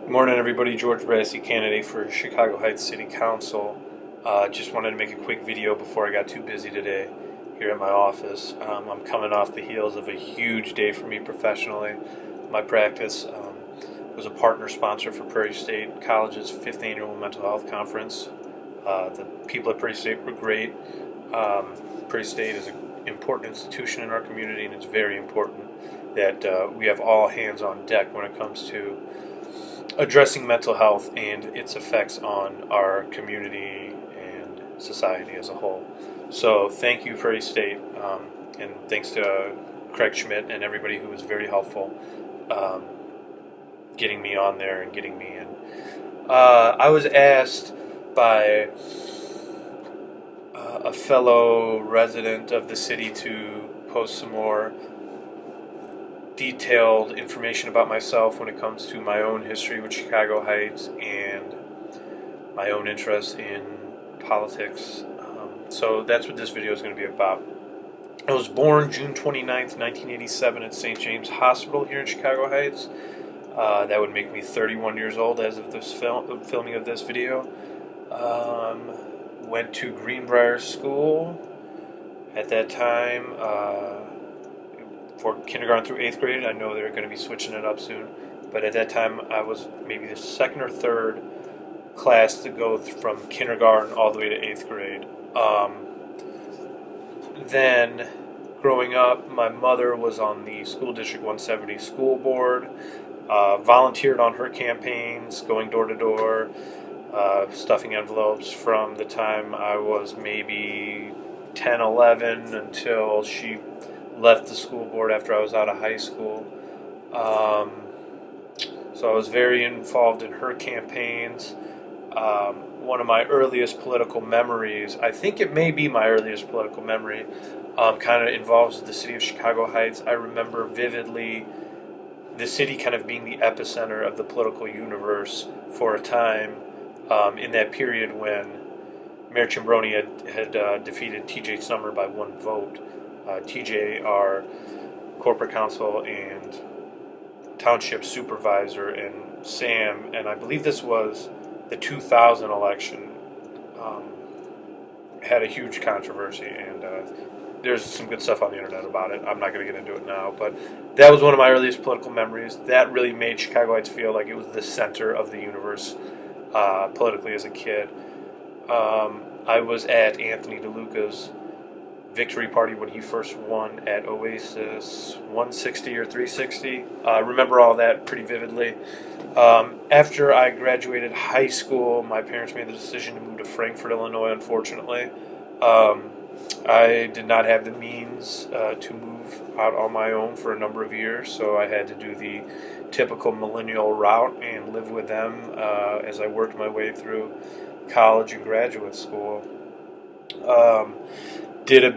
Good morning, everybody. George Brassey, candidate for Chicago Heights City Council. Just wanted to make a quick video before I got too busy today here at my office. I'm coming off the heels of a huge day for me professionally. My practice was a partner sponsor for Prairie State College's 5th Annual Mental Health Conference. The people at Prairie State were great. Prairie State is an important institution in our community, and it's very important that we have all hands on deck when it comes to addressing mental health and its effects on our community and society as a whole. So thank you, Prairie State, and thanks to Craig Schmidt and everybody who was very helpful getting me on there and getting me in. I was asked by a fellow resident of the city to post some more detailed information about myself when it comes to my own history with Chicago Heights and my own interest in politics. So that's what this video is going to be about. I was born June 29th, 1987 at St. James Hospital here in Chicago Heights. That would make me 31 years old as of this filming of this video. Went to Greenbrier School at that time for kindergarten through 8th grade. I know they're going to be switching it up soon, but at that time I was maybe the second or third class to go from kindergarten all the way to 8th grade. Then growing up, my mother was on the School District 170 school board, volunteered on her campaigns, going door to door, stuffing envelopes from the time I was maybe 10, 11 until she left the school board after I was out of high school. So I was very involved in her campaigns. One of my earliest political memories, I think it may be my earliest political memory, kind of involves the city of Chicago Heights. I remember vividly the city kind of being the epicenter of the political universe for a time in that period when Mayor Cimbroni had defeated TJ Summer by one vote. TJ, our corporate counsel and township supervisor, and Sam, and I believe this was the 2000 election, had a huge controversy, and there's some good stuff on the internet about it. I'm not going to get into it now, but that was one of my earliest political memories. That really made Chicago Heights feel like it was the center of the universe politically as a kid. I was at Anthony DeLuca's victory party when he first won at Oasis 160 or 360. I remember all that pretty vividly. After I graduated high school, my parents made the decision to move to Frankfort, Illinois, unfortunately. I did not have the means to move out on my own for a number of years, so I had to do the typical millennial route and live with them as I worked my way through college and graduate school. Did a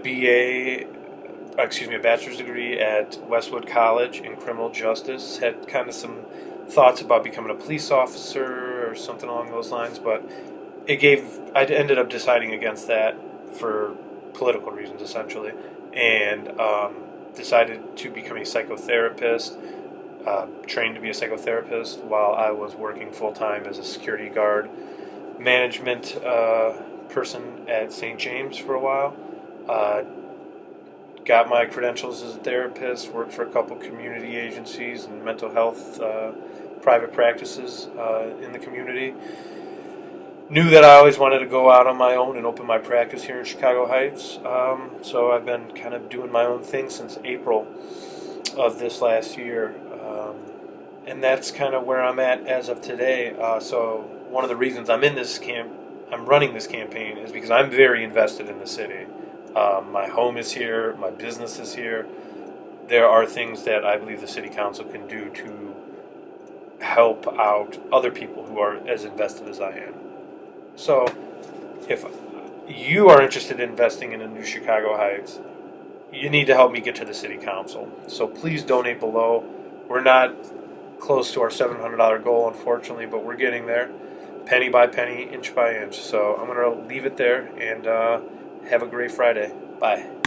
bachelor's degree at Westwood College in criminal justice. Had kind of some thoughts about becoming a police officer or something along those lines, but I ended up deciding against that for political reasons, essentially, and decided to become a psychotherapist, trained to be a psychotherapist while I was working full-time as a security guard management person at St. James for a while. Got my credentials as a therapist, worked for a couple community agencies and mental health private practices in the community. Knew that I always wanted to go out on my own and open my practice here in Chicago Heights. So I've been kind of doing my own thing since April of this last year. And that's kind of where I'm at as of today. So one of the reasons I'm running this campaign is because I'm very invested in the city. My home is here, my business is here. There are things that I believe the city council can do to help out other people who are as invested as I am. So if you are interested in investing in a new Chicago Heights, you need to help me get to the city council. So please donate below. We're not close to our $700 goal, unfortunately, but we're getting there, penny by penny, inch by inch. So I'm going to leave it there, and have a great Friday. Bye.